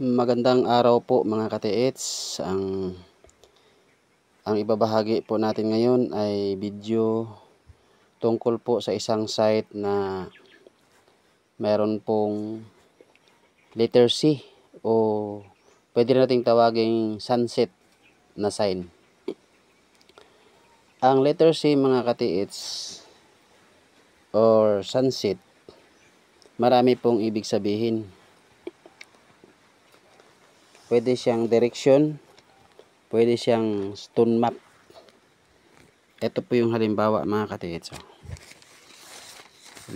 Magandang araw po mga ka-TH. Ang ibabahagi po natin ngayon ay video tungkol po sa isang site na meron pong letter C o pwede nating tawaging sunset na sign. Ang letter C mga ka-TH or sunset, marami pong ibig sabihin. Pwede siyang direksyon, pwede siyang stone map. Ito po yung halimbawa mga ka-TH.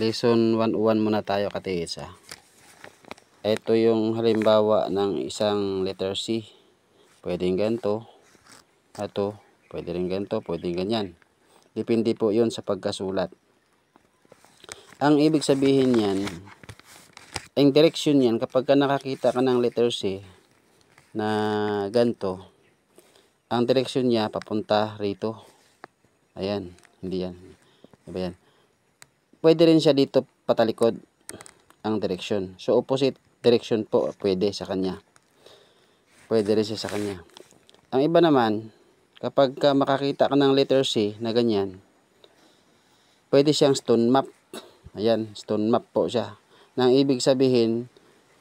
Lesson 101 muna tayo ka-TH. Ito yung halimbawa ng isang letter C. Pwedeng ganito. Ito, pwede rin ganito, pwedeng ganyan. Depende po yun sa pagkasulat. Ang ibig sabihin yan, ang direksyon yan, kapag ka nakakita ka ng letter C na ganito, ang direksyon niya papunta rito. Ayan, hindi yan. Diba yan? Pwede rin siya dito patalikod ang direksyon. So, opposite direction po pwede sa kanya. Pwede rin siya sa kanya. Ang iba naman, kapag ka makakita ka ng letter C na ganyan, pwede siyang stone map. Ayan, stone map po siya. Nang ibig sabihin,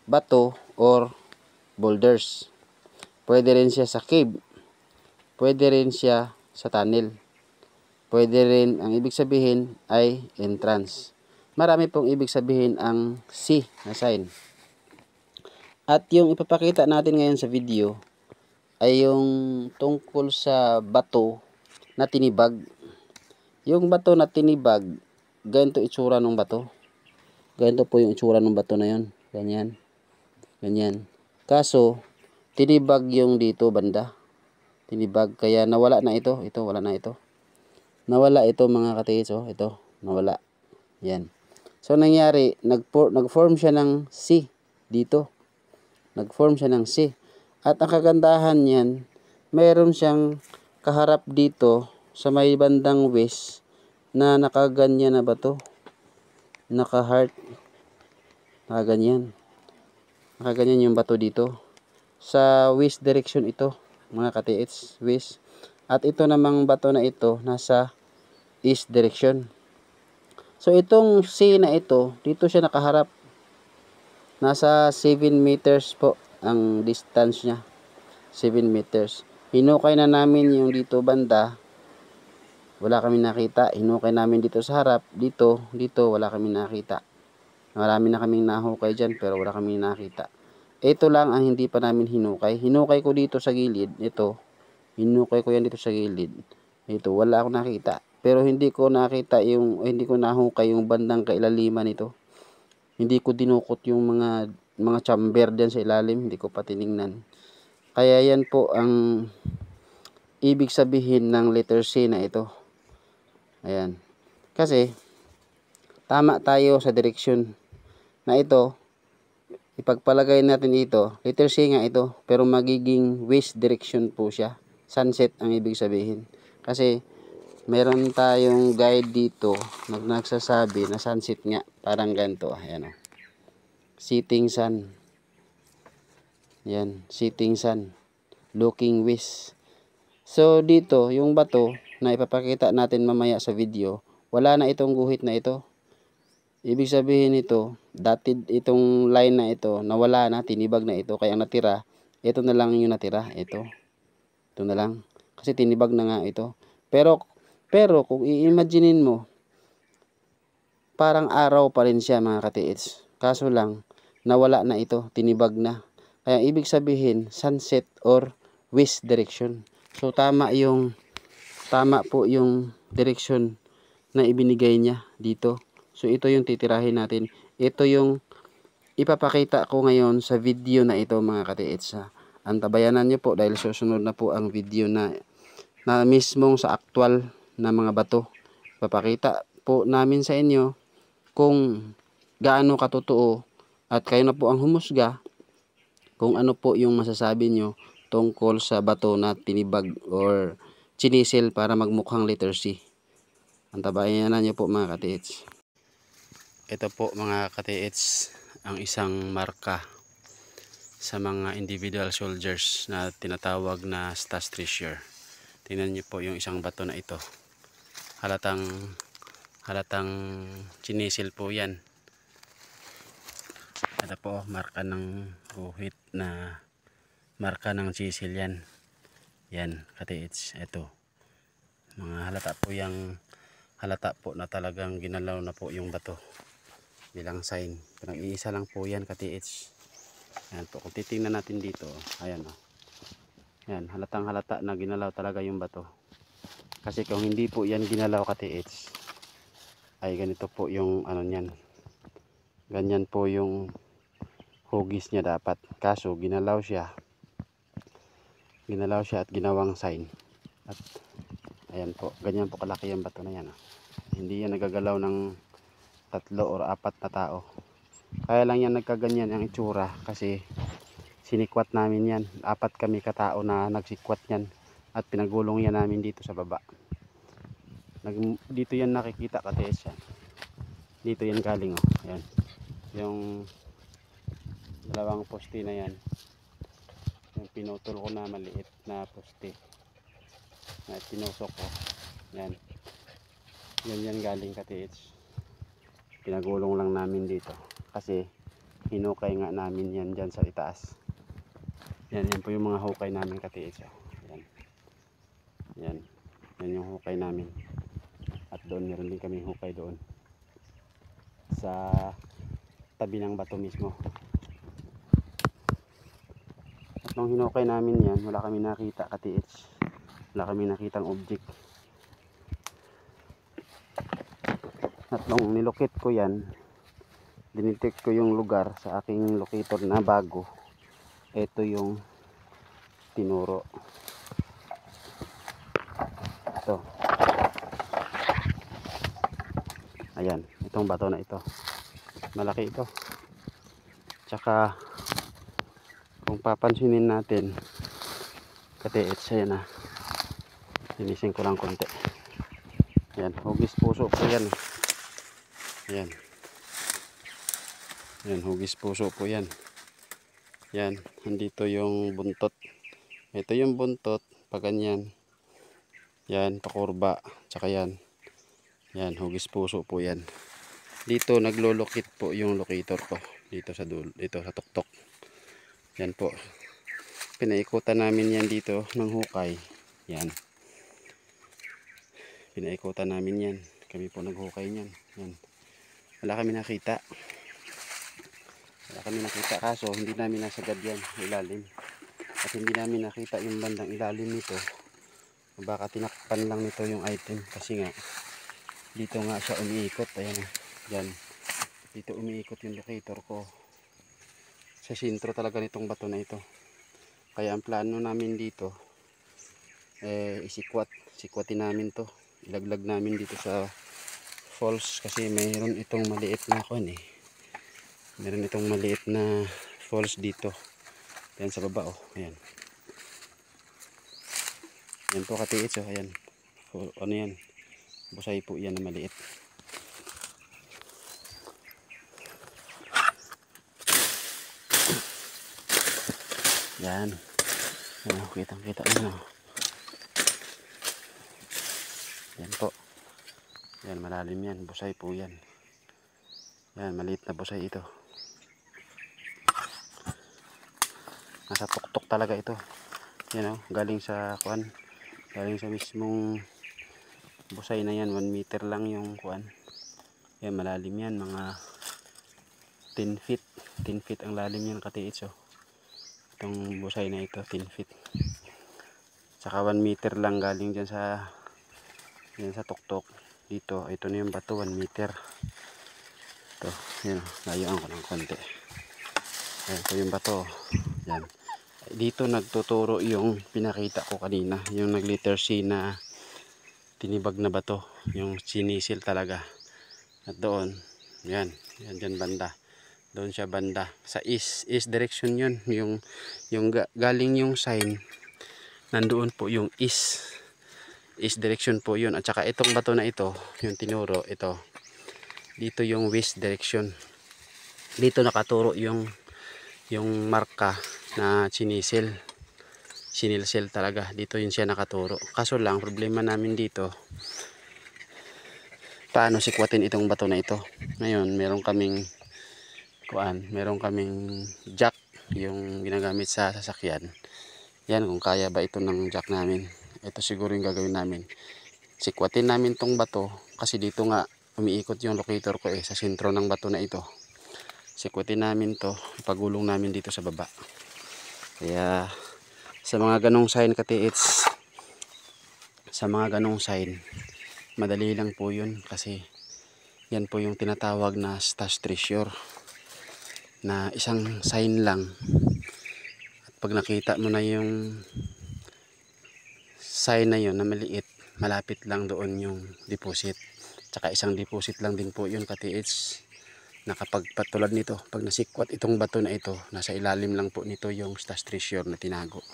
bato or boulders. Pwede rin siya sa cave. Pwede rin siya sa tunnel. Pwede rin, ang ibig sabihin ay entrance. Marami pong ibig sabihin ang C na sign. At yung ipapakita natin ngayon sa video ay yung tungkol sa bato na tinibag. Yung bato na tinibag, ganito itsura ng bato. Ganito po yung itsura ng bato na yun. Ganyan. Ganyan. Kaso, tinibag yung dito banda. Tinibag. Kaya nawala na ito. Ito, wala na ito. Nawala ito mga ka-TH. Oh. Ito, nawala. Yan. So, nangyari, nag-form siya ng C dito. Nag-form siya ng C. At ang kagandahan niyan, mayroon siyang kaharap dito sa may bandang west na nakaganyan na ba to? Naka-heart. Nakaganyan. Nakaganyan yung bato dito. Sa west direction ito, mga ka-TH, west. At ito namang bato na ito, nasa east direction. So, itong C na ito, dito siya nakaharap. Nasa 7 meters po ang distance niya. 7 meters. Hinukay na namin yung dito banda. Wala kami nakita. Hinukay namin dito sa harap. Dito, wala kami nakita. Marami na kaming nahukay dyan pero wala kami nakita. Ito lang ang hindi pa namin hinukay. Hinukay ko dito sa gilid. Ito. Hinukay ko yan dito sa gilid. Ito. Wala akong nakita. Pero hindi ko nakita yung, hindi ko nahukay yung bandang kailaliman nito. Hindi ko dinukot yung mga chamber dyan sa ilalim. Hindi ko pa tiningnan. Kaya yan po ang ibig sabihin ng letter C na ito. Ayan. Kasi, tama tayo sa direksyon na ito. Ipagpalagay natin ito, letter C nga ito, pero magiging west direction po siya. Sunset ang ibig sabihin. Kasi, meron tayong guide dito na nagsasabi na sunset nga. Parang ganito. Ayan o. Setting sun. Ayan. Setting sun. Looking west. So, dito, yung bato na ipapakita natin mamaya sa video, wala na itong guhit na ito. Ibig sabihin nito, dotted itong line na ito, nawala na, tinibag na ito. Kaya ang natira, ito na lang yung natira. Ito na lang. Kasi tinibag na nga ito. Pero kung i-imaginein mo, parang araw pa rin siya mga ka-TH. Kaso lang, nawala na ito, tinibag na. Kaya ibig sabihin, sunset or west direction. So, tama po yung direction na ibinigay niya dito. So, ito yung titirahin natin. Ito yung ipapakita ko ngayon sa video na ito mga ka-TH. Antabayanan nyo po dahil susunod na po ang video na mismong sa actual na mga bato. Papakita po namin sa inyo kung gaano katotoo at kayo na po ang humusga kung ano po yung masasabi nyo tungkol sa bato na tinibag or chinisil para magmukhang letter C. Antabayanan nyo po mga ka-TH. Ito po mga ka-TH ang isang marka sa mga individual soldiers na tinatawag na Stas Treasure. Tingnan niyo po yung isang bato na ito. Halatang chinisil po yan. Ito po, marka ng guhit na marka ng chisil yan. Yan, katiits. Ito. Mga halata po na talagang ginalaw na po yung bato. Bilang sign. Pinag-iisa lang po yan, katiits. Yan po. Kung titingnan natin dito, ayan o. Yan, halatang halata na ginalaw talaga yung bato. Kasi kung hindi po yan ginalaw, katiits, ay ganito po yung ano niyan. Ganyan po yung hugis niya dapat. Kaso ginalaw siya at ginawang sign. At ayan po, ganyan po kalaki yung bato na yan. Hindi yan nagagalaw ng 3 or 4 na tao. Kaya lang yan nagkaganyan ang itsura kasi sinikwat namin yan. 4 kami katao na nagsikwat yan at pinagulong yan namin dito sa baba. Dito yan nakikita, katiis yan. Dito yan galing oh. Ayan. Yung 2 poste na yan. Yung pinutol ko na maliit na poste. Na tinusok ko. Yan. Yan galing, katiis. Pinagulong lang namin dito. Kasi hinukay nga namin yan dyan sa itaas. Yan po yung mga hukay namin, katiis. Yan. Yan yung hukay namin. At doon meron din kami hukay doon. Sa tabi ng bato mismo. At nung hinukay namin yan, wala kami nakita, katiis. Wala kami nakitang object. At nung nilokit ko yan, dinetect ko yung lugar sa aking locator na bago. Ito yung tinuro. Ito. Ayan, itong bato na ito. Malaki ito. Tsaka kung papansinin natin, katiits, ayan na. Finishin ko lang konti. Ayan, hugis puso po yan. Ayan. Ayan, hugis puso po yan. Yan, andito yung buntot. Ito yung buntot, pag ganyan. Yan, pakurba. Tsaka yan. Yan, hugis puso po yan. Dito naglolokit po yung locator ko. Dito sa dulo, dito sa tuktok. Yan po. Pinaikutan namin yan dito ng hukay. Yan. Pinaikutan namin yan. Kami po naghukay niyan. Yan. Wala kami nakita. Kaso hindi namin nasagad yan ilalim. At hindi namin nakita yung bandang ilalim nito. Baka tinakpan lang nito yung item. Kasi nga dito nga siya umiikot. Ayan. Yan. Dito umiikot yung locator ko. Sa sentro talaga nitong bato na ito. Kaya ang plano namin dito, sikwatin namin to. Ilaglag namin dito sa falls kasi mayroon itong maliit na meron itong maliit na falls dito. Ayan sa baba oh. Ayan. Yan po, katiits oh. Ayan. Ano yan? Busay po yan na maliit. Yan. Ayan, kitang-kita nyo. Yan po. Yan, malalim yan. Busay po yan. Yan, maliit na busay ito. Nasa tuktok talaga ito. Yan o, galing sa kuan. Galing sa mismong busay na yan. 1 meter lang yung kuan. Yan, malalim yan. Mga 10 feet. 10 feet ang lalim yan, katiits o. Itong busay na ito, 10 feet. Saka 1 meter lang galing dyan sa tuktok. Dito, ito na yung bato, 1 meter. Ito, yan, layuan ko ng konti. Ayan po yung bato. Yan. Dito nagtuturo yung pinakita ko kanina, yung nag-letter C na tinibag na bato, yung sinisil talaga. At doon, yan dyan banda. Doon siya banda. Sa east direction yun. Yung galing yung sign, nandoon po yung east direction po yun. At saka itong bato na ito, yung tinuro, ito. Dito yung west direction. Dito nakaturo yung yung marka na chinisil. Sinilsil talaga. Dito yun siya nakaturo. Kaso lang, problema namin dito, paano sikwatin itong bato na ito. Ngayon, meron kaming jack, yung ginagamit sa sasakyan. Yan, kung kaya ba ito ng jack namin. Ito siguro yung gagawin namin. Sikwatin namin tong bato, kasi dito nga, umiikot yung locator ko sa sentro ng bato na ito. Sikwatin namin to, ipagulong namin dito sa baba. Kaya, sa mga ganong sign katiits, madali lang po yun, kasi yan po yung tinatawag na stash treasure, na isang sign lang. At pag nakita mo na yung sign na yun na maliit, malapit lang doon yung deposit. Tsaka isang deposit lang din po yun katiits, na kapag patulad nito, pag nasikwat itong bato na ito, nasa ilalim lang po nito yung stash treasure na tinago.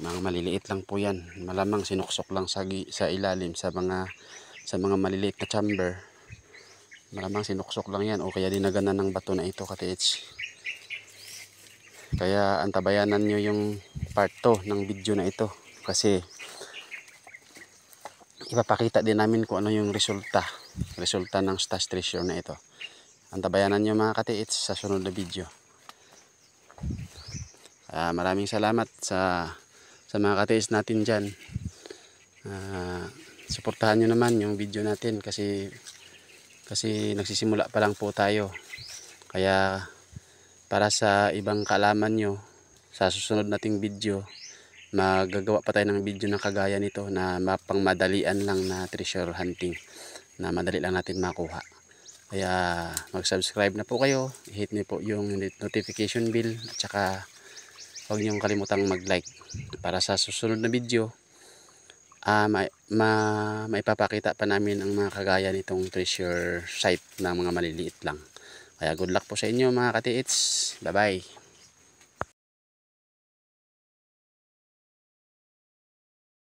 Mga maliliit lang po yan, malamang sinuksok lang sa ilalim, sa mga maliliit na chamber, malamang sinuksok lang yan, o kaya dinaganan ng bato na ito katiits. Kaya antabayanan nyo yung part 2 ng video na ito, kasi ipapakita din namin kung ano yung resulta ng stash treasure na ito. Antabayanan nyo mga katiits sa sunod na video. Maraming salamat sa mga katiits natin dyan. Suportahan nyo naman yung video natin, kasi nagsisimula pa lang po tayo. Kaya para sa ibang kaalaman nyo, sa susunod nating video, magagawa pa tayo ng video na kagaya nito, na pangmadalian lang na treasure hunting, na madali lang natin makuha. Kaya mag-subscribe na po kayo, hit niyo po yung notification bell, at saka huwag niyong kalimutang mag-like, para sa susunod na video maipapakita pa namin ang mga kagaya nitong treasure site ng mga maliliit lang. Kaya good luck po sa inyo mga katiits. Bye bye.